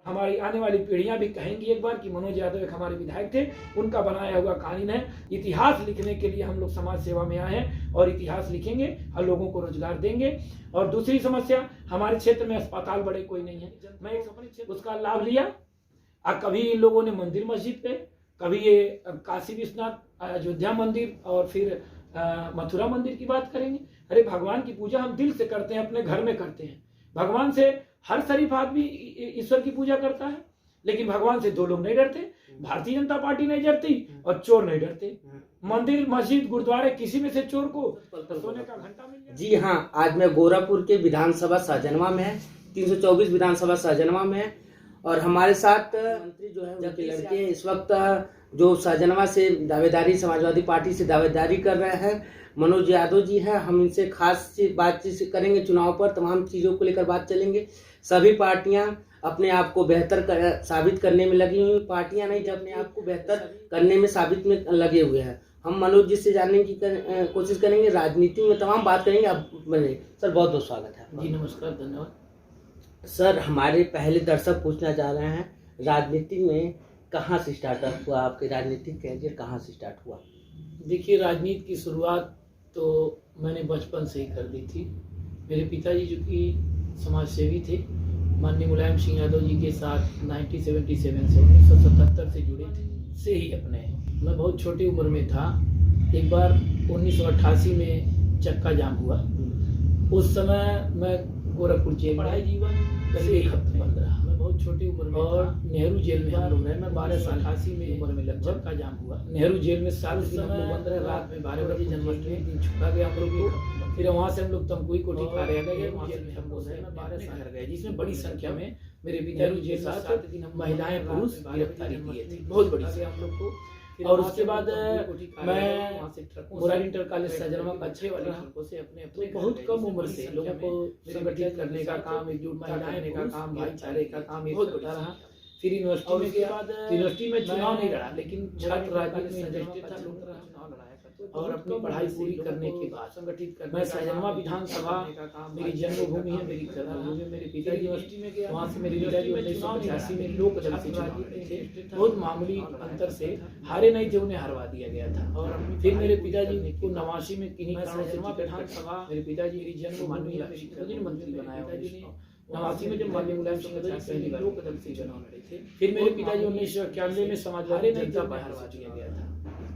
हमारी आने वाली पीढ़ियां भी कहेंगी एक बार कि मनोज यादव एक हमारे विधायक थे, उनका बनाया हुआ कानून है। इतिहास लिखने के लिए हम लोग समाज सेवा में आए हैं और इतिहास लिखेंगे, हर लोगों को रोजगार देंगे। और दूसरी समस्या, हमारे क्षेत्र में अस्पताल बड़े कोई नहीं है, मैं एक अपने क्षेत्र उसका लाभ लिया। कभी इन लोगों ने मंदिर मस्जिद पे, कभी ये काशी विश्वनाथ अयोध्या मंदिर और फिर मथुरा मंदिर की बात करेंगे। अरे भगवान की पूजा हम दिल से करते हैं, अपने घर में करते हैं। भगवान से हर शरीफ आदमी ईश्वर की पूजा करता है, लेकिन भगवान से दो लोग नहीं डरते, भारतीय जनता पार्टी नहीं डरती और चोर नहीं डरते। मंदिर मस्जिद गुरुद्वारे किसी में से चोर को सोने का घंटा मिल जाए। जी हाँ, आज मैं गोरखपुर के विधानसभा सहजनवा में है, 324 विधानसभा सहजनवा में है और हमारे साथ मंत्री जो है उनके लड़के इस वक्त जो सहजनवा से दावेदारी, समाजवादी पार्टी से दावेदारी कर रहे हैं, मनोज यादव जी हैं। हम इनसे खास बातचीत करेंगे, चुनाव पर तमाम चीज़ों को लेकर बात चलेंगे। सभी पार्टियां अपने आप को बेहतर साबित करने में लगी हुई, पार्टियां नहीं जो अपने आप को बेहतर करने में साबित में लगे हुए हैं। हम मनोज जी से जानने की कोशिश करेंगे, राजनीति में तमाम बात करेंगे। अब बने सर, बहुत बहुत स्वागत है। जी नमस्कार, धन्यवाद। सर, हमारे पहले दर्शक पूछना चाह रहे हैं, राजनीति में कहाँ से स्टार्टअप हुआ, आपके राजनीतिक कैरियर कहाँ से स्टार्ट हुआ? देखिए, राजनीति की शुरुआत तो मैंने बचपन से ही कर दी थी। मेरे पिताजी जो कि समाज सेवी थे, माननीय मुलायम सिंह यादव जी के साथ 1977 से 1977 से जुड़े थे से ही अपने। मैं बहुत छोटी उम्र में था, एक बार 1988 में चक्का जाम हुआ। उस समय मैं गोरखपुर जेल, पढ़ाई जीवन करीब 1 हफ्ते बंद रहा। मैं बहुत छोटी उम्र में और नेहरू जेल में हम लोग रहे। मैं 12 साल 88 में उम्र में लगभग चक्का जाम हुआ। नेहरू जेल में 7 दिन हम लोग बंद रहे। रात में 12 बजे जन्माष्टमी दिन छुपा गया हम लोग। फिर वहाँ से हम लोग तमकुई कोठी कार्य गए, वहाँ से हम लोग 12 घर गए, जिसमें बड़ी संख्या में मेरे पिताजी जेल में 7 दिन महिलाएं पुरुष गिरफ्तारी दिए थे, बहुत बड़ी से हम लोग को। और उसके बाद मैं मुरारी इंटर कॉलेज सहजनवा का अच्छे वाले लड़कों से अपने बहुत कम उम्र से लोगों को संगठित करने का काम, एकजुट करने का काम, भाईचारे का काम ये होता रहा। फिर यूनिवर्सिटी में गया, यूनिवर्सिटी में चुनाव नहीं लड़ा, लेकिन छात्र राजनीति में इंटरेस्टेड था, लोग चुनाव लड़ाया करते। और अपनी पढ़ाई पूरी करने के बाद संगठित कर मैं सहजनवा विधानसभा मेरी जन्मभूमि है, मेरी कर्मभूमि। मेरे पिताजी यूनिवर्सिटी में गया, वहाँ से मेरे पिताजी 1985 में लोक दल से चुनाव लड़े थे। बहुत मामूली अंतर से हारे नहीं थे, उन्हें हरवा दिया गया था। और फिर मेरे पिताजी को 89 में किन्हीं कारणों से विधानसभा मेरे पिताजी मेरी जन्मभूमि मंत्री बनाया। 89 में जब माननीय मुलायम सिंह यादव जी पहली बार लोक दल से चुनाव लड़े थे। फिर मेरे पिताजी 1991 में समाजवादी जनता पार्टी हरवा दिया गया था।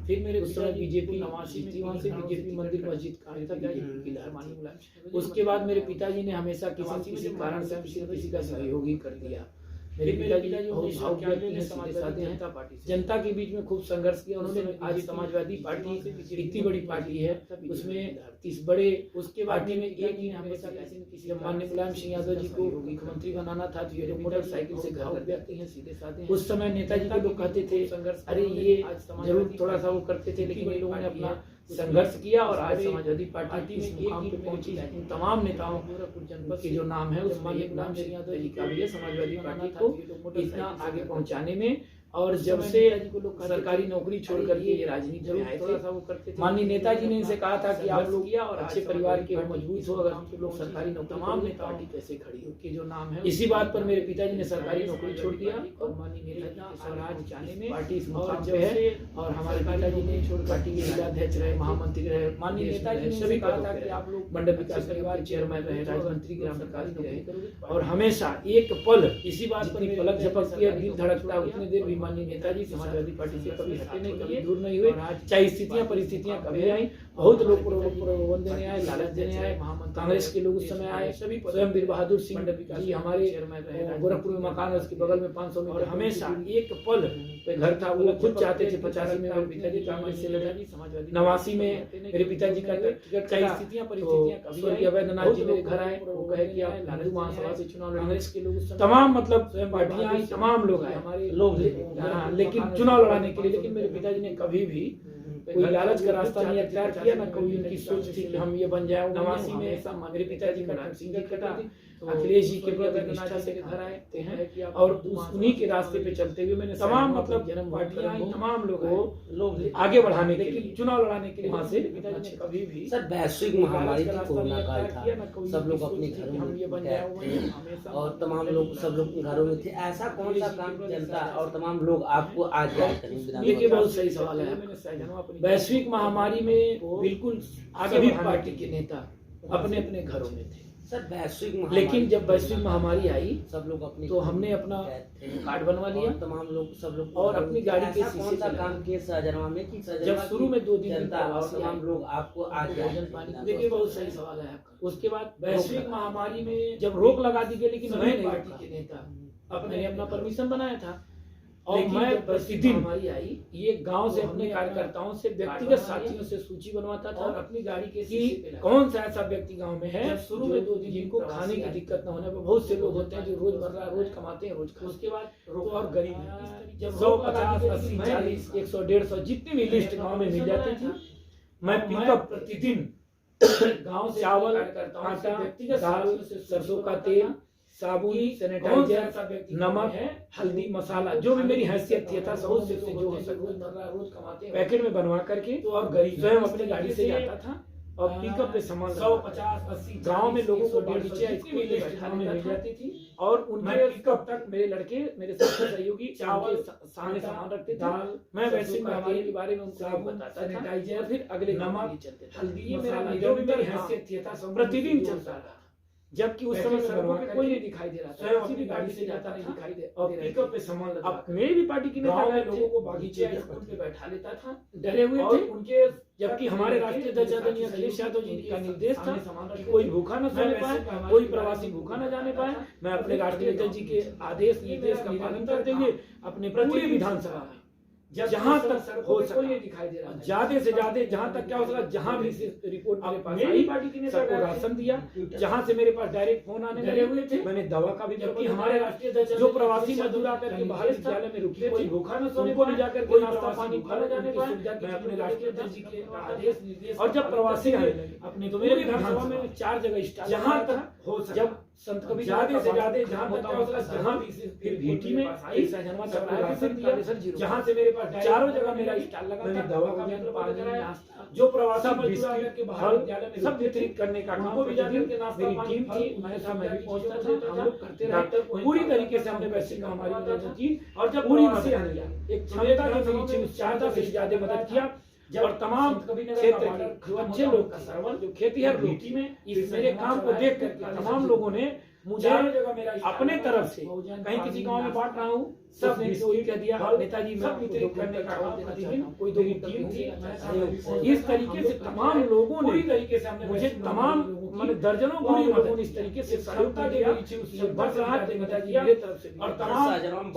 फिर मेरे उस समय बीजेपी 89 में थी, वहाँ से बीजेपी मंदिर मस्जिद का की लहर मानी मुलायम। उसके बाद मेरे पिताजी ने हमेशा किसी कारण से किसी का सहयोग ही कर दिया। मेरे पिताजी समाजवादी जनता के बीच में खूब संघर्ष किया उन्होंने। आज समाजवादी पार्टी इतनी बड़ी पार्टी है, उसमें 30 बड़े, उसके पार्टी में एक ही हमेशा किसी माननीय मुलायम सिंह यादव जी को मुख्यमंत्री बनाना था तो ये मोटरसाइकिल से घर व्यक्ति हैं, सीधे साधे। उस समय नेताजी को लोग कहते थे संघर्ष, अरे ये जरूर थोड़ा सा वो करते थे, लेकिन इन लोगों ने अपना संघर्ष किया और आज समाजवादी पार्टी में एक मुकाम पे पहुंची। तमाम नेताओं जनपद के जो नाम है उसमें एक नाम सिंह यादव जी का भी है, समाजवादी पार्टी को इतना आगे पहुंचाने में। और जब से सरकारी नौकरी छोड़ करके ये राजनीति में आए थे, माननीय नेताजी ने इनसे कहा था कि आप लोग किया और अच्छे परिवार के हो, मजबूत हो, अगर हम लोग सरकारी नौकरी, तमाम नेताओं कैसे खड़ी हो के जो नाम है, इसी बात पर मेरे पिताजी ने सरकारी नौकरी छोड़ दिया और माननीय नेताजी स्वराज चाहने में पार्टी इस मुकाम पे है। और हमारे पिताजी ने छोड़ पार्टी के जिलाध्यक्ष रहे, महामंत्री रहे। माननीय नेताजी ने सभी कहा था कि आप लोग मंडल विकास परिवार चेयरमैन रहे, राज्य मंत्री ग्राम विकास रहे और हमेशा एक पल इसी बात पर पलक झपकती है, दिल धड़कता, उतनी देर भी माननीय नेताजी समाजवादी पार्टी से कभी हटे नहीं, कभी दूर नहीं हुए, चाहे स्थितियां परिस्थितियां कभी आई। बहुत लोग प्रलोभन देने आए, लालच देने आए, कांग्रेस के लोग उस समय आए। सभी स्वयं वीर बहादुर सिंह जी हमारे गोरखपुर में मकान है, उसके बगल में 500 मीटर, हमेशा एक पल पे घर था। वो खुद चाहते थे 85 में मेरे पिताजी कांग्रेस से लड़े, 89 में मेरे पिताजी का टिकट, चाहे स्थितियां परिस्थितियां कभी। अवैधनाथ जी मेरे घर आए, वो कहे कि आप हिंदू महासभा से चुनाव लड़े, कांग्रेस के लोग तमाम मतलब स्वयं पार्टियां आई, तमाम लोग आए, हमारे लोग लेकिन चुनाव लड़ाने के लिए। लेकिन मेरे पिताजी ने कभी भी कोई लालच का रास्ता नहीं अख्तियार किया, ना कोई उनकी सोच थी कि हम ये बन जाए। 89 में ऐसा मेरे पिताजी का नाम सिंह कटा तो अखिलेश जी के प्रति निष्ठा से घर आए हैं और उन्हीं के रास्ते पे चलते हुए मैंने तमाम मतलब जन्म पार्टियां तमाम लोग आगे बढ़ाने के लिए चुनाव लड़ाने के लिए वहाँ से पिताजी ने कभी भी सर वैश्विक महामारी थी, कोरोना काल था, सब लोग अपने घरों में थे और तमाम लोग सब लोग घरों में थे। ऐसा कौन सा काम जनता और तमाम लोग आपको आज याद करेंगे? देखिए बहुत सही सवाल है। वैश्विक महामारी में बिल्कुल सभी पार्टी के नेता अपने अपने घरों में थे सर। वैश्विक लेकिन जब वैश्विक महामारी आई सब लोग अपने तो हमने अपना कार्ड बनवा लिया, तमाम लोग सब लोग और अपनी गाड़ी के शीशे से काम किए सहजनवा में कि जब शुरू में 2 दिन जनता और तमाम लोग आपको आज भोजन पानी। देखिए बहुत सही सवाल है आपका। उसके बाद वैश्विक महामारी में जब रोक लगा दी गई, लेकिन मैं पार्टी के नेता मैंने अपना परमिशन बनाया था और मैं प्रतिदिन हमारी आई ये गांव से अपने कार्यकर्ताओं से व्यक्तिगत साथियों से सूची बनवाता था और अपनी गाड़ी के कि कौन सा ऐसा व्यक्ति गांव में है शुरू में 2 दिन जिनको खाने की दिक्कत न होने पर। बहुत से लोग होते हैं जो रोज कमाते हैं रोज। उसके बाद और गरीब जब 100, 50, 80, 40, 100, 150 जितनी भी लिस्ट गाँव में मिल जाती थी, मैं पिकअप प्रतिदिन गाँव से चावल, आटा, दाल, सरसों का तेल, साबुन, सैनिटाइजर, नमक, हल्दी, मसाला, जो भी मेरी हैसियत थी था सब से जो हो सके रोज कमाते पैकेट में बनवा करके तो और गरीब स्वयं अपनी गाड़ी से जाता था और पिकअप पे सामान 100, 50, 80 गाँव में लोगों को गाँव में मिल जाती थी और उनके पिकअप तक मेरे लड़के मेरे साथ सहयोगी चावल सामने सामान रखते थे। मैं वैसे महामारी के बारे में उनको बताता था, सैनिटाइजर, फिर अगले नमक, हल्दी, मसाला, जो भी मेरी हैसियत थी था प्रतिदिन चलता रहा। जबकि उस समय सड़कों पे कोई नहीं दिखाई दे रहा था, किसी भी गाड़ी से जाता नहीं दिखाई दे और पिकअप पे सामान लगा। अब मेरी भी पार्टी के नेता लोगों को बागीचे पे बैठा लेता था, डरे हुए थे उनके, जबकि हमारे राष्ट्रीय अध्यक्ष आदरणीय अखिलेश यादव जी का निर्देश था कि कोई भूखा न सोने पाए, कोई प्रवासी भूखा न जाने पाए। मैं अपने राष्ट्रीय अध्यक्ष जी के आदेश निर्देश का पालन करते हुए अपने पूरी विधानसभा में जहाँ तक हो सका नहीं दिखाई दे रहा, ज्यादा से ज्यादा जहाँ तक क्या हो सका, जहाँ भी रिपोर्ट मेरे पास आई पार्टी की सबको राशन दिया, जहाँ से मेरे पास डायरेक्ट फोन आने लगे हुए थे मैंने दवा का भी, जबकि हमारे राष्ट्रीय अध्यक्ष जो प्रवासी मजदूर आकर के बाहर विद्यालय में रुके थे भूखा न सोने को ले जाकर कोई नाश्ता पानी खा न जाने पाए, मैं अपने राष्ट्रीय अध्यक्ष जी के आदेश निर्देश। और जब प्रवासी आए अपने तो मेरे विधानसभा में 4 जगह स्टाल, जहाँ तक हो जब संत कभी ज्यादा से ज्यादा जहाँ तक क्या होता जहाँ भी फिर भीटी में सहजनवा जहाँ से मेरे पास चारों जगह मेरा स्टाल लगा था, दवा का भी पानी कराया, जो प्रवासी मजदूर के बाहर सब वितरित करने का काम मेरी टीम थी, मैं भी पहुंचता था, हम लोग करते रहे पूरी तरीके से। हमने वैसे हमारी की और जब पूरी एक क्षमता की मेरी टीम 4 से ज्यादा मदद किया और तमाम क्षेत्र जो अच्छे लोग जो खेतीहर लोग में इस मेरे काम को देख कर तमाम लोगों ने मुझे अपने तरफ से कहीं किसी गांव में बांट रहा हूँ सब ने कह दिया नेताजी मैं वितरित करने का काम प्रतिदिन कोई 2 टीम थी। इस तरीके से तमाम लोगों ने तरीके से मुझे तमाम मैंने दर्जनों गाँव लोगों ने इस तरीके से सहयोगिता दिया, बस रहा नेताजी मेरे तरफ से और तमाम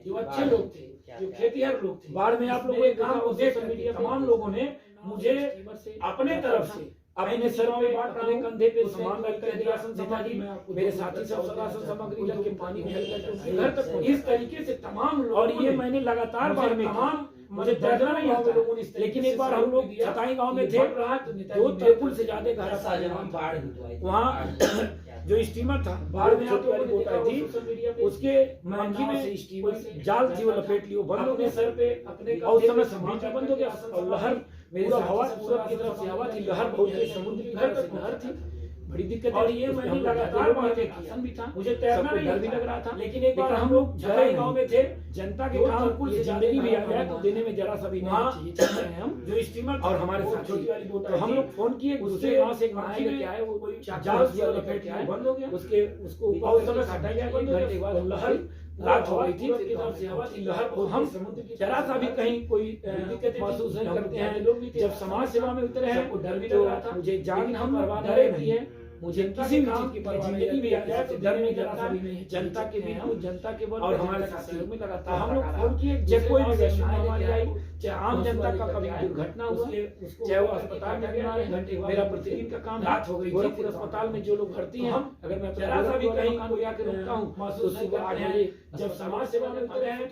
जो अच्छे लोग थे जो खेतीहर लोग थे। बाढ़ में आप लोगों ने काम को देख तमाम लोगों ने मुझे अपने तरफ से अपने सर पे अपने कंधे पे सामान रख कर दिया, नेताजी मेरे साथी सब राशन सामग्री लग के पानी घर तक इस तरीके से तमाम। और ये मैंने लगातार बार में तमाम मुझे दर्जनों नहीं हुए लोगों ने, लेकिन एक बार हम लोग छताई गांव में थे, 2 त्रिपुल से ज्यादा घर वहाँ जो स्टीमर था बाढ़ में आपको रिपोर्ट आई थी उसके मंकी में जाल थी वो लपेट लियो बंद हो गए सर पे अपने और समय समाचार बंद हो गया और लहर मेरी हवा सूरत की तरफ से हवा थी, लहर बहुत तेज समुद्र की लहर थी, बड़ी दिक्कत। और ये मैंने लगातार बातें भी था, मुझे तैरना भी डर भी लग रहा था, लेकिन एक बार हम लोग झराई गांव में थे, जनता के काम कुल से जिंदगी भी आ जाए तो देने में जरा सा भी नहीं चाहिए हैं हम जो स्टीमर और हमारे साथ छोटी वाली बोट। तो हम लोग फोन किए दूसरे गांव से बनाए लेके आए, वो कोई जाल से लपेट के बंद हो गया, उसको बहुत समय हटा गया, 1 घंटे के बाद लहर रात हो गई थी, लहर को हम जरा सा भी कहीं कोई दिक्कत महसूस नहीं करते हैं लोग। जब समाज सेवा में उतरे हैं डर भी लग रहा था, मुझे जान हम परवाह नहीं है, मुझे किसी भी चीज की परवाह नहीं भी आ जाए तो डर में जरा सा भी नहीं। जनता के बीच में जनता के बल और हमारे साथ सहयोग में लगातार हम लोग फोन किए, जब कोई भी वैश्विक महामारी आई, चाहे आम जनता का कभी दुर्घटना हुआ, चाहे वो अस्पताल में बीमार है, मेरा प्रतिदिन का काम रात हो गई गोरखपुर अस्पताल में जो लोग भर्ती हैं, अगर मैं जरा सा भी कहीं कोई आके रुकता हूँ तो सुबह 8 बजे जब समाज सेवा में उतरे हैं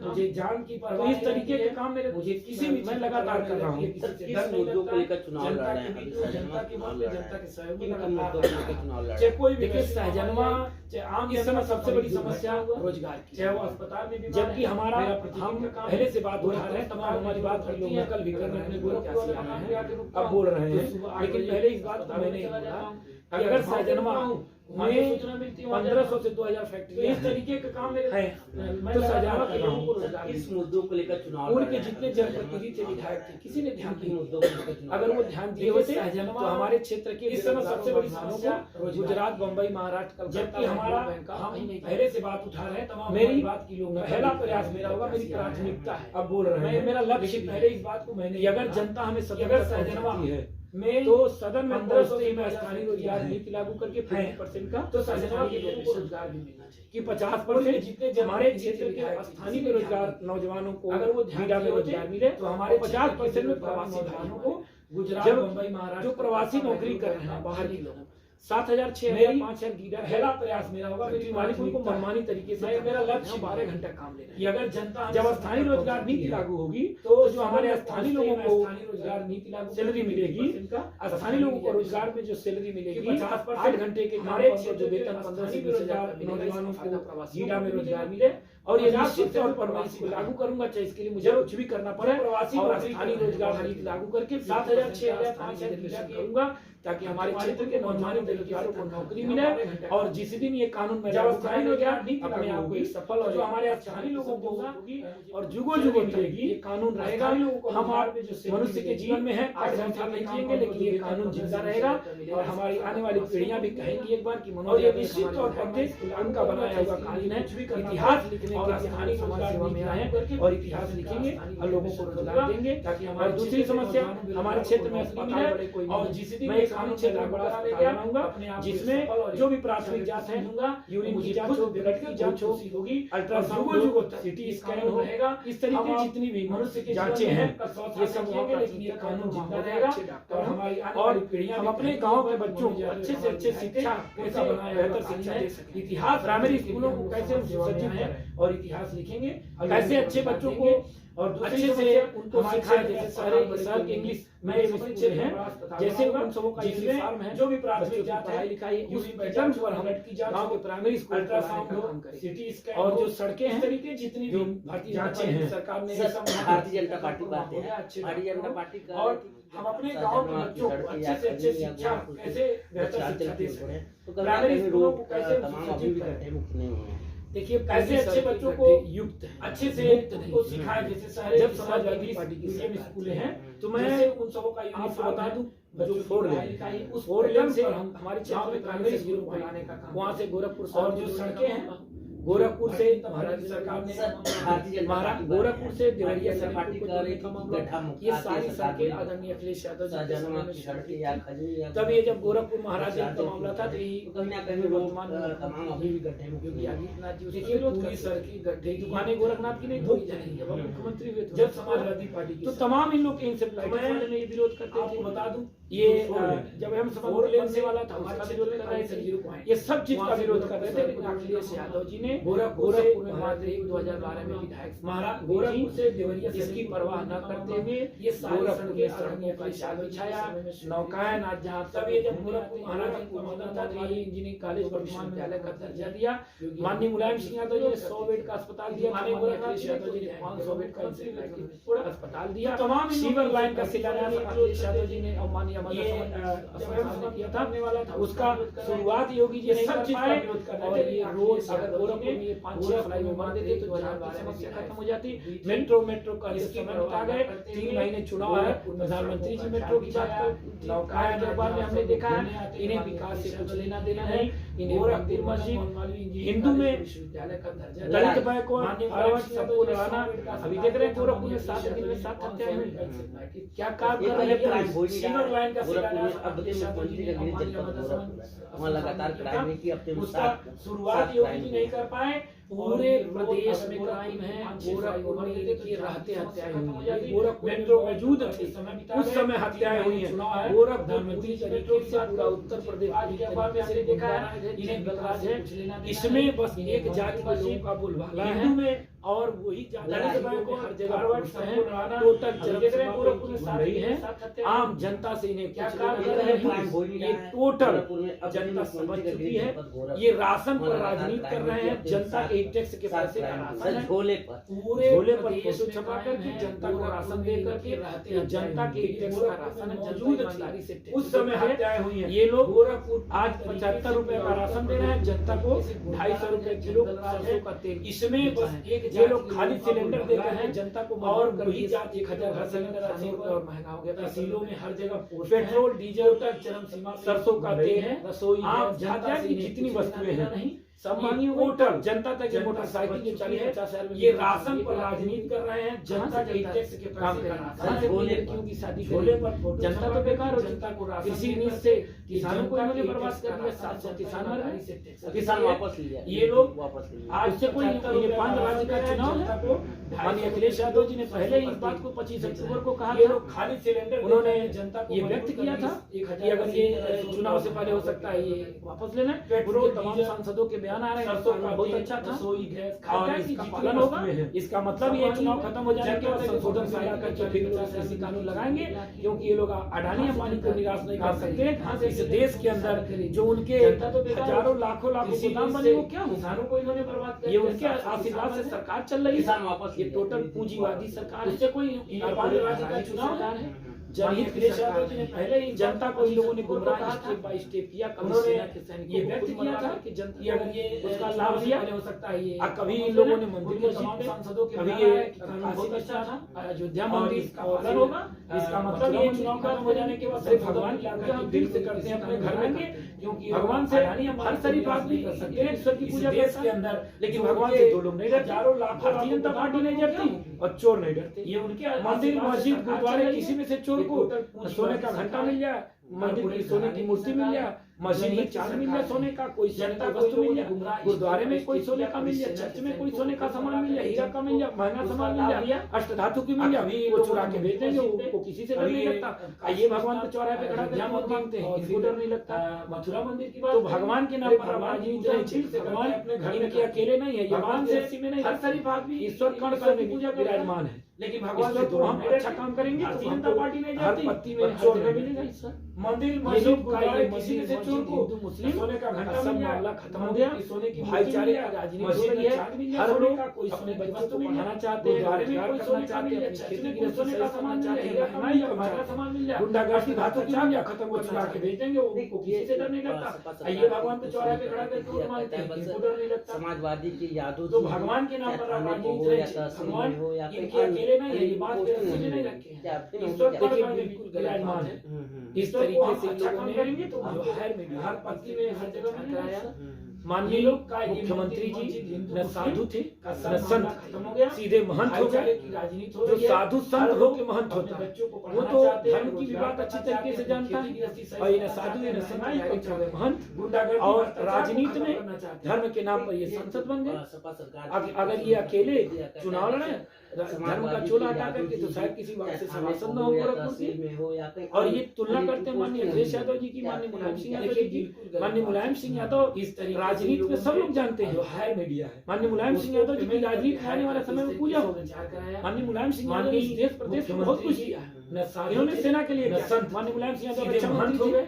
मुझे जान की परवाह, इस तरीके के काम मेरे मुझे किसी भी मैं लगातार कर रहा हूँ। किस मुद्दों को लेकर चुनाव लड़ रहे हैं? जनता के सहयोग किन मुद्दों को लेकर चुनाव लड़ रहे चाहे हैं? कोई भी देखिए व्यक्ति सहजनवा चाहे आम इस समय सबसे बड़ी समस्या रोजगार रोजगार की चाहे वो अस्पताल में जबकि हमारा हम हम पहले पहले से बात उठा रहे हैं, तमाम हमारी बात हम लोग नकल भी कर रहे हैं, अपने गोरखपुर वाले मकान पे आके रुकता अब हूं। बोल रहे हैं लेकिन पहले इस बात को मैंने बोला कि अगर सहजनवा में 1500 से 2000 तो फैक्ट्रियां इस तरीके का काम मेरे है तो सहजनवा के लोगों को रोजगार किस मुद्दों को लेकर चुनाव लड़ उनके रहे हैं? जितने जनप्रतिनिधि थे, विधायक थे, किसी ने ध्यान किन नहीं मुद्दों को लेकर चुनाव अगर लड़ वो रहे हैं? ध्यान दिए होते तो हमारे क्षेत्र के इस समय सबसे बड़ी समस्या गुजरात, बम्बई, महाराष्ट्र, जबकि हमारा हम पहले से बात उठा रहे हैं, तमाम मेरी बात की लोग पहला प्रयास मेरा होगा, मेरी प्राथमिकता है। अब बोल रहे हैं मेरा लक्ष्य पहले इस बात को मैंने कि अगर जनता हमें सदन अगर तक सहजनवा पहुंचाती है में तो सदन में 1500 पहुंचते ही मैं से स्थानीय रोजगार नीति लागू करके 50% का तो सहजनवा के लोगों को रोजगार भी मिलना चाहिए कि और 50% जितने हमारे जनप्रतिनिधि क्षेत्र विधायक के थे, स्थानीय किसी ने बेरोजगार ध्यान नौजवानों को अगर वो ध्यान बीड़ा में दिए होते, रोजगार मिले तो हमारे तो 50% में प्रवासी प्रवासी भाइयों भाइयों को को गुजरात, जब बम्बई, महाराष्ट्र जो प्रवासी नौकरी कर रहे हैं बाहर के लोगों 7000, 6000, मेरी 5000 गीडर पहला प्रयास मेरा होगा, मेरी फैक्ट्री मालिक उनको प्राथमिकता है। मनमानी तरीके से मेरा लक्ष्य 12 घंटा काम ले रहे कि हैं। अगर जनता जब स्थानीय रोजगार नीति लागू होगी तो जो हमारे स्थानीय लोगों को स्थानीय रोजगार नीति लागू सैलरी मिलेगी, स्थानीय लोगों को रोजगार में जो सैलरी मिलेगी 8 घंटे के हमारे काम पर जो क्षेत्र वेतन के 15 से स्थानीय 20,000 नौजवानों फायदा को प्रवासियों गीडा को में मिलेगा। रोजगार मिले और ये 50% निश्चित तौर पर मैं प्रवासी इसको लागू करूंगा, चाहे इसके लिए मुझे कुछ भी करना पड़े प्रवासी और नौकरी स्थानीय कर रहे रोजगार हैं। नीति लागू करके 7,000, 6,000, 5,000 5,000 की करूंगा ताकि हमारे क्षेत्र के नौजवान बेरोजगारों को नौकरी मिले। और जिस दिन ये कानून में जब लागू स्थानीय कराएंगे रोजगार नीति अपने लागू आप को होगी, एक सफल और जो हमारे हमारे स्थानीय लोगों को होगी और जुगो जुगो मिलेगी। ये कानून रहेगा, स्थानीय लोगों को हम रोजगार में जो सैलरी मनुष्य के मिलेगी, जीवन में है 8 8 घंटा घंटे नहीं काम जिएंगे, करो, लेकिन ये वेतन कानून 15 जिंदा से रहेगा 20,000 और हमारी आने वाली पीढ़ियां भी कहेंगी एक बार कि और मनोज ये यादव निश्चित तौर पर हमारे मैं उनका बनाया हुआ कालीन है। कुछ भी करना इतिहास पड़े लिखने और के लिए स्थानीय समाज रोजगार सेवा में नीति आए लागू करके और इतिहास लिखेंगे और लोगों को रोजगार देंगे ताकि और हमारे दूसरी क्षेत्र के समस्या नौजवानों हमारे क्षेत्र में अस्पताल अस्पताल बड़े कोई और नहीं। जिस दिन मैं मैं एक कानून क्षेत्र क्षेत्र बड़ा बड़ा अस्पताल अस्पताल बनाऊंगा, बनाऊंगा अपने आप को जिसमें सफल और जो भी एक प्राथमिक जांच है दूंगा, यूरिन की मुझे जांच खुद हो, ब्लड की जांच हो, होगी, अल्ट्रासाउंड और जुगो हो, जुगो सिटी ये स्कैन कानून हो, रहेगा। इस तरीके हम जितनी भी मनुष्य के जांचें जीवन हैं में कसौटी ये सब वहाँ रखेंगे, पर लेकिन ये कानून जिंदा रहेगा और हमारी आने वाली पीढ़ियां हम अपने गांव के बच्चों को अच्छे से अच्छे शिक्षा कैसे बेहतर शिक्षा दे सकें। इतिहास प्राइमरी स्कूलों को कैसे सजीव है और इतिहास लिखेंगे, कैसे अच्छे बच्चों को और अच्छे से उनको सिखाया जैसे शहर के इंग्लिश मीडियम स्कूल हैं, जैसे उन सबों का जिसमें फार्म है जो भी प्राथमिक बच्चों की जांच पढ़ाई है, लिखाई उस यूरिन की पैटर्न जांच पर हो, हम ब्लड की जांच गांव हो, के प्राइमरी स्कूल अल्ट्रासाउंड हो, काम करेंगे। सिटी स्कैन और हो, जो सड़कें हैं इस तरीके जितनी जो भी भारतीय जांचें जनता हैं, सरकार ने सर, सब भारतीय जनता पार्टी बात है अच्छे भारतीय जनता पार्टी का और हम अपने गांव के बच्चों को अच्छे से अच्छे शिक्षा कैसे बेहतर शिक्षा दे सकें। तो कभी प्राइमरी कभी स्कूलों को रोग कैसे तमाम अभी भी गड्ढे मुक्त नहीं हुए हैं। देखिए कैसे अच्छे बच्चों को युक्त है अच्छे से मुक्त नहीं। उनको सिखाए, जैसे शहर जब समाजवादी पार्टी की मीडियम सरकार स्कूलें हैं तो मैं जैसे उन सबों का आपको बता दूं जो जो 4 पढ़ाई लेन लिखाई उस 4 लेन से पर हम हमारे गांव क्षेत्र में में प्राइमरी स्कूल को बनाने का काम वहाँ वहाँ से गोरखपुर और जो सड़कें हैं गोरखपुर से भारत सरकार ने सर, भारतीय जनता पार्टी गोरखपुर से देवरिया भारतीय जनता से पार्टी का एक गड्ढा मुक्त ये आती है सारी सरकार सड़कें में। आदरणीय अखिलेश यादव जी के सहजनवा समय में की शुरू सड़कें की या थी। खजूर या तब ये जब गोरखपुर महाराज जयंती का मामला था तो यही तो कहीं ना कहीं रोग तमाम अभी भी गड्ढे मुक्त योगी नहीं हुए। आदित्यनाथ जी उसका देखिए, विरोध पूरी करते सड़कें गड्ढे की दुकानें गोरखनाथ की नहीं तोड़ी जाएंगी जब हम मुख्यमंत्री हुए जब समाजवादी पार्टी की तो तमाम इन लोग के इंसेप्लाइटिस मैं वाले ने ये विरोध करते आपको थे। बता दूं ये जो 4 लेन, जब हम 4 लेन बनने वाला था हमारे उसका क्षेत्र विरोध में कर रहे खाली थे 0 पॉइंट ये सब चीज का वहाँ से विरोध कर रहे थे लेकिन गोरखपुर अखिलेश यादव जी ने गोरखपुर से गोरखपुर में मार्च 2012 में विधायक गोरखपुर से देवरिया से इसकी परवाह न करते हुए ये सारी गोरखपुर में सड़कें सड़कों का जाल बिछाया नौकायन आज जहाँ तब ये जब गोरखपुर महाराज को माना था था इंजीनियरिंग कॉलेज और विश्वविद्यालय का दर्जा दिया माननीय मुलायम सिंह यादव जी ने 100 बेड का अस्पताल दिया माननीय अखिलेश यादव जी ने 500 बेड का अस्पताल दिया तमाम सीवर लाइन का शिलान्यास अखिलेश यादव जी ने और माननीय अमर ये अस्पताल ने किया था वाला था उसका शुरुआत योगी जी ये नहीं सब कर चीज का पाए विरोध कर रहे और थे। ये रोड अगर अगर गोरखपुर में ये 5-6 फ्लाईओवर बन देते तो 2012 में समस्या खत्म हो जाती मेट्रो का इसकी समय बिता गए 3 महीने चुनाव है प्रधानमंत्री जी मेट्रो की बात कर नौकायन के बारे में हमने देखा है इन्हें विकास से कुछ लेना देना नहीं इन्हें मंदिर मस्जिद हिंदू में विश्वविद्यालय का दर्जा दलित बैकवर्ड फॉरवर्ड सबको लड़ाना अभी देख रहे हैं गोरखपुर में 7 दिन में 7 हत्याएं हुई क्या काम ये कर तो रहे ये क्राइम हो हैं ही सीवर रहा लाइन है का गोरखपुर में शिलान्यास अब देखिए मुख्यमंत्री का गृह जनपद गोरखपुर है वहाँ लगातार क्राइम है कि अपने उसका शुरुआत योगी जी नहीं कर पाए पूरे प्रदेश में क्राइम है गोरखपुर में देखिए रहते हत्याएं हुई हैं गोरखपुर मेट्रो में मौजूद थे उस समय हत्याएं हुई हैं गोरखपुर पूरी तरीके से पूरा उत्तर प्रदेश आज के अखबार में हमने देखा है इन्हें विकास है इसमें बस एक जाति के लोगों का बोलबाला है हिंदू में और वही लड़ाई जाति को हर जगह फॉरवर्ड पहुंचते सबको हैं। लड़ाना, टोटल जगह जगह पूरा चरके पूरे घूम साथ रही ही है। साथ हत्या आम जनता से इन्हें क्या कुछ काम लेना कर रहे हैं? नहीं। ये टोटल जनता समझ चुकी है। ये राशन पर राजनीति कर रहे हैं। जनता के टैक्स के पैसे का राशन है। झोले पर पूरे झोले पर प्रदेश फोटो में छपा कायम करके है, जनता को पूरा राशन पूरे दे करके रहते ये हैं। जनता के टैक्स का राशन है। मौजूद जनता ईमानदारी से टैक्स उस समय देती है। हत्याएं हुई हैं। ये लोग गोरखपुर आज 75 रुपए का राशन दे रहे हैं जनता को। 250 रुपए किलो सरसों का तेल इसमें बस एक ये लोग खाली सिलेंडर दे रहे हैं हैं जनता को। और और वही जाति 1000 का सिलेंडर खाने 80 रुपए पर और महंगा हो गया। तहसीलों में हर जगह पोस्ट हैं। पेट्रोल डीजल टोटल चरम सीमा पे सरसों का रही तेल है। रसोई आम गैस, जनता जनता से की इन्हें जितनी कुछ वस्तुएं लेना हैं नहीं। सब ये मांगी हुई टोटल जनता तक ये जनता मोटरसाइकिल समझ जो चुकी चली है। है 50,000 में ये राशन पर राजनीति कर रहे हैं। जनता के जनता टैक्स के काम पैसे का करें। राशन है। झोले लड़कियों की शादी झोले करें। पर फोटो जनता तो छपा बेकार हो करके जनता को राशन कृषि दे नीति करके से कि किसानों को जनता इन्होंने के बर्बाद टैक्स कर का दिया। राशन 700 जनता किसान मर ईमानदारी गए। से टैक्स किसान देते हैं। वापस लिया ये लोग वापस लिया आज उससे कोई ये 5 राज्य का चुनाव है। माननीय अखिलेश यादव जी ने पहले ही इस बात को 25 अक्टूबर को कहा ये था। लोग खाली सिलेंडर उन्होंने जनता को ये व्यक्त किया था कि अगर ये चुनाव से पहले हो सकता है ये वापस लेना। पेट्रोल, तमाम डीजल, सांसदों के बयान आ रहे हैं। सरसों का बहुत तेल, अच्छा था रसोई गैस, और खाद्यान्न इसका की पालन जितनी होगा। वस्तुएं हैं। इसका मतलब ये चुनाव खत्म हो जाने के बाद जनता संशोधन को से ला करके फिर लोग ऐसे कानून लगाएंगे, क्योंकि ये लोग अडानी अंबानी को निराश नहीं कर सकते। इस देश के अंदर जो उनके जनता तो बेकार हजारों लाखों किसी गोदाम देश बने से वो क्या हो? किसानों को इन्होंने बर्बाद कर ये दिया। उनके आशीर्वाद से सरकार चल रही किसान है। वापस ये लिया। टोटल पूंजीवादी सरकार है। उससे कोई नेपाली राज्य का चुनाव है। माननीय अखिलेश यादव जी ने पहले ही जनता को इन लोगों ने गुमराह कहा था। स्टेप बाय स्टेप किया। कभी उन्होंने सेना के सैनिकों ये को व्यक्त खुद किया मरवा था करके जनता कि अगर ये उसका चुनाव लाभ से लिया। पहले हो सकता है ये कभी इन लोगों ने मंदिर उनके मस्जिद तमाम पे, सांसदों के कभी बयान ये आए कि कानून बहुत अच्छा था। अयोध्या और मंदिर इसका और पालन होगा। इसका मथुरा मतलब ये मंदिर चुनाव का खत्म हो जाने के बाद सिर्फ सिर्फ भगवान की भगवान पूजा हम दिल से करते हैं, अपने घर में के, क्योंकि भगवान से अडानी अंबानी हर शरीफ आदमी कर सकते हैं। ईश्वर की इस पूजा देश करता के है। अंदर लेकिन जो भगवान उनके से 2 लोग नहीं डरते। हजारों लाखों भारतीय जनता पार्टी नहीं डरती और चोर नहीं डरते। ये उनके मंदिर आशीर्वाद से मस्जिद सरकार गुरुद्वारे चल रही किसी है। में से चोर ये को टोटल पूंजीवादी सोने का घंटा सरकार मिल जाए, मंदिर की सोने की मूर्ति मिल जाए, मस्जिद में चांद मिल जाए सोने का, कोई जनता जनता को वस्तु मिल इन जाए, लोगों ने गुमराह गुरुद्वारे में कोई किया, सोने का मिल जाए, चर्च में कोई सोने का सामान मिल जाए, हीरा का मिल जाए, महंगा सामान मिल जाए, अष्टधातु की मिल जाए, वो चुरा के बेच देंगे। वो किसी से डर नहीं लगता। ये भगवान को चौराहे पे खड़ा करके वोट मांगते हैं, इनको डर नहीं लगता। मथुरा मंदिर की बात तो भगवान के नाम पर भगवान राजनीति नहीं चाहिए। भगवान अपने घर में इनके अकेले नहीं है, भगवान से में नहीं हर रहते। शरीफ आदमी ईश्वर कण कण में पूजा विराजमान है। लेकिन भगवान से ईश्वर को हम दूर अच्छा काम करेंगे तो भारतीय हमको जनता पार्टी नहीं हर जाती। पत्ती में बच्चों हर में जगह मिलेगा ईश्वर। मंदिर ये मस्जिद लोग का गुरुद्वारे ये किसी मंदिर में से चोर मस्जिद को हिंदू मुस्लिम सोने का घंटा सब मिल जाए, मामला खत्म हो मंदिर गया। की सोने की भाईचारे मूर्ति का मिल जाए, राजनीति मस्जिद हो रही में है। चांद मिल जाए, हर सोने लोग का कोई अपने सोने की बच्चों वस्तु को मिल जाए, पढ़ाना चाहते हैं, गुरुद्वारे में रोजगार कोई करना सोने का चाहते मिल हैं, जाए, खेती चर्च में गृहस्थी कोई सोने का सही सामान करना मिल चाहते जाए, हैं, हीरा का महंगाई मिल जाए, कम महंगा चाहते सामान हैं, मिल जाए, गुंडागर्दी धातु की मिल जाए, खत्म को चुरा के भेज देंगे, उनको किसी से डर नहीं लगता। ये भगवान पे चौराहे पे खड़ा करके वोट मांगते हैं, इनको डर नहीं लगता। समाजवादी की यादों तो भगवान के नाम पर राजनीति नहीं चाहिए। भगवान इनके अकेले नहीं है, ये बात के रस्ते में नहीं रखे हैं। ईश्वर कण कण में विराजमान है। इस तरीके से अच्छा लोगों काम ने करेंगे तो जो है मीडिया हर पत्ती में हर जगह में कराया। ये माननीय लोग का ये मुख्यमंत्री जी मस्जिद हिंदू न मुस्लिम साधु थे का न सब मामला संत, खत्म हो गया। सीधे महंत हो भाईचारे गए। की राजनीति हो जो रही है। साधु संत हर हो लोग के महंत अपने होता है, बच्चों को वो पढ़ाना तो चाहते हैं, धर्म की भी रोजगार बात अच्छी करना तरीके से चाहते हैं, जानता खेती गृहस्थी है। सही और ये न करना साधु चाहते ये न हैं, संत महंगाई डायरेक्ट कम हो गए महंत, गुंडागर्दी और भ्रष्टाचार को राजनीति खत्म में करना चाहते हैं। धर्म के नाम पर ये संसद बन गए। सपा सरकार अगर ये अकेले चुनाव लड़े, धर्म का चोला हटा करके, तो शायद किसी बात से सवासन न हो गोरखपुर के। और ये तुलना करते हैं माननीय अखिलेश यादव जी की, माननीय मुलायम सिंह यादव जी की। माननीय मुलायम सिंह यादव इस तरीके राजनीति में सब लोग जानते हैं। जो है मीडिया है, माननीय मुलायम सिंह यादव जी की राजनीति में आने वाले समय में पूजा होगी। विचार कराया। माननीय मुलायम सिंह यादव ने इस देश प्रदेश में बहुत कुछ किया है। न साधु इन्होंने थे, सेना के लिए न किया। संत। माननीय मुलायम सिंह यादव सीधे रक्षा महंत मंत्री हो थे। गए।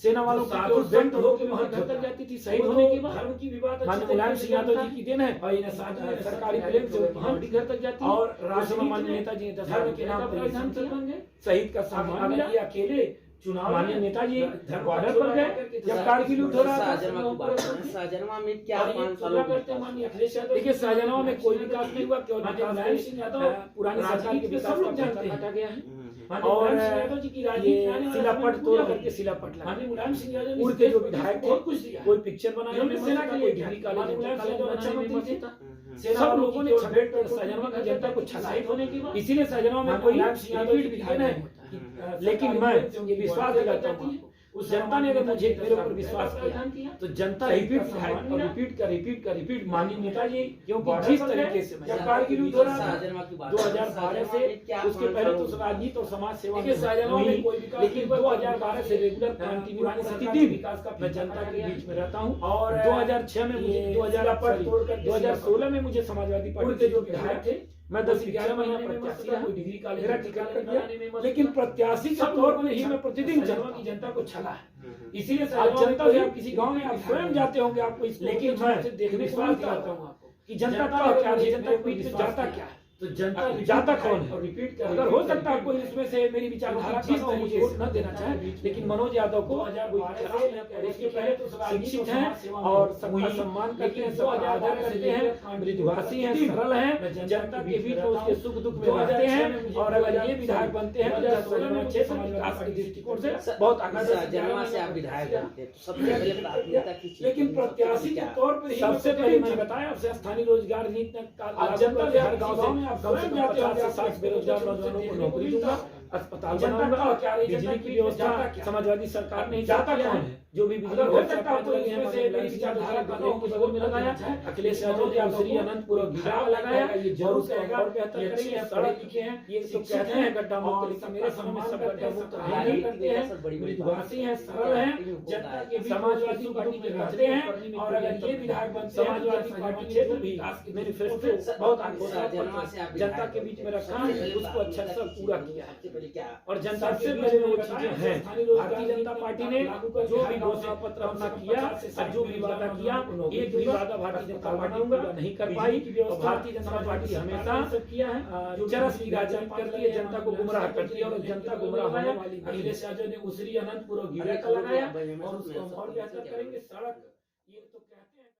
सेना वालों तो की साधु केवल संत बेल्ट हो हो के के महंत घर होता तक है। जाती थी शहीद होने के बाद। धर्म की भी बात अच्छी माननीय मुलायम तरीके सिंह से यादव जानता जी की देन है। और ये साधु ये सरकारी सरकारी प्लेन से महंत घर तक जाती है। और उस समय राजनीति माननीय में नेताजी ने धर्म के नाम पर विधान सांसद किया। बन गए। शहीद का सम्मान अगर मिला। ये अकेले चुनाव माननीय में नेताजी धर्म बॉर्डर का पर चोला गए करके जब कारगिल युद्ध हो रहा था। शाहजहां की बात करें, शाहजहां में क्या और ये 5 तुलना सालों करते हैं माननीय अखिलेश यादव। देखिए शाहजहां में कोई विकास नहीं हुआ, केवल माननीय विकास मुलायम सिंह यादव पुरानी सरकार के राजनीति में विकास सब लोग का जानते हैं। हटा गया है। माननीय और मुलायम सिंह यादव जी की राजनीति में आने ये वाले शिलापट समय में तोड़ पूजा करके शिलापट लगा। माननीय मुलायम सिंह यादव ने उड़ इस के जो देश विधायक को बहुत कुछ दिया। थे, कोई पिक्चर बनाया इन्होंने सेना के लिए डिग्री किया। माननीय मुलायम सिंह यादव रक्षा मंत्री थे। सब लोगों ने शाहजहां की जनता को छलायित होने की बात। इसीलिए शाहजहां में कोई मुलायम सिंह यादव जी रिपीट की भी है देन नहीं। है। लेकिन मैं ये विश्वास दिलाता हूँ उस जनता ने अगर मुझे मेरे ऊपर विश्वास किया तो जनता रिपीट माननीय नेताजी, क्योंकि जिस तरीके से मैं कारगिल युद्ध हो रहा था 2012 से, उसके पहले तो राजनीति और समाज सेवा में शाहजहां में कोई विकास, लेकिन 2012 से रेगुलर कंटिन्यू प्रतिदिन विकास का मैं जनता के बीच में रहता हूँ। और 2006 में मुझे 2016 में मुझे समाजवादी पार्टी के जो विधायक थे, मैं 10-11 महीने में प्रत्याशी हूं, डिग्री कॉलेज मेरा टिकट कर दिया, लेकिन प्रत्याशी के तौर पर ही मैं प्रतिदिन जनता की जनता को छला है। इसीलिए आज जनता से आप किसी गांव में आप स्वयं जाते होंगे, आपको इस, लेकिन मैं देखने को मिलता हूँ कि जनता का क्या है, जनता के बीच में जाता क्या है, तो जनता जाता कौन है। रिपीट कर, अगर हो सकता है कोई इसमें से मेरी विचारधारा जिस मुझे वोट न देना चाहे, लेकिन मनोज यादव को इसके पहले तो शिक्षित हैं और सबका सम्मान करते हैं, सबका आदर करते हैं, मृदुभाषी हैं, सरल हैं, जनता के बीच में उसके सुख दुख में रहते हैं। और अगर ये विधायक बनते हैं तो 2016 में क्षेत्र विकास के दृष्टिकोण से बहुत आगे से आप विधायक बनते हैं, तो सबसे पहले प्राथमिकता की चीज, लेकिन प्रत्याशी के तौर पर सबसे पहले मैंने बताया आपसे स्थानीय रोजगार नीति जनता हर गाँव से कम से कम 50 से 60 बेरोजगार नौजवानों को नौकरी दूंगा, अस्पताल बनाऊंगा, बिजली की व्यवस्था समाजवादी सरकार ने जाता कौन है, जो भी बिजली व्यवस्था में लगाया, अखिलेश यादव ने श्री अनंतपुर घिरा लगाया और उसका और बेहतर करेंगे, सड़क लिखे हैं, ये सब कहते हैं गड्ढा मुक्त, लेकिन मेरे समय में सब गड्ढा मुक्त नहीं करते हैं, मृदुभाषी हैं, सरल हैं, जनता के समाजवादी पार्टी में रहते हैं। और अगर ये विधायक बनते हैं समाजवादी पार्टी क्षेत्र भी मैनिफेस्टो बहुत आगे जनता के बीच में रखा है, उसको अच्छा सा पूरा किया है। और जनता से पहले वो चीजें हैं, भारतीय जनता पार्टी ने जो भी घोषणा पत्र अपना किया और जो भी वादा किया, एक भी वादा भारतीय जनता पार्टी पूरा नहीं कर पाई। और भारतीय जनता पार्टी हमेशा किया है चरस की राजनीति करती है, जनता को गुमराह करती है, और जनता गुमराह होने वाली अखिलेश यादव ने उसरी अनंतपुर घिरे का लगाया और उसको और बेहतर करेंगे, सड़क ये तो कहते हैं।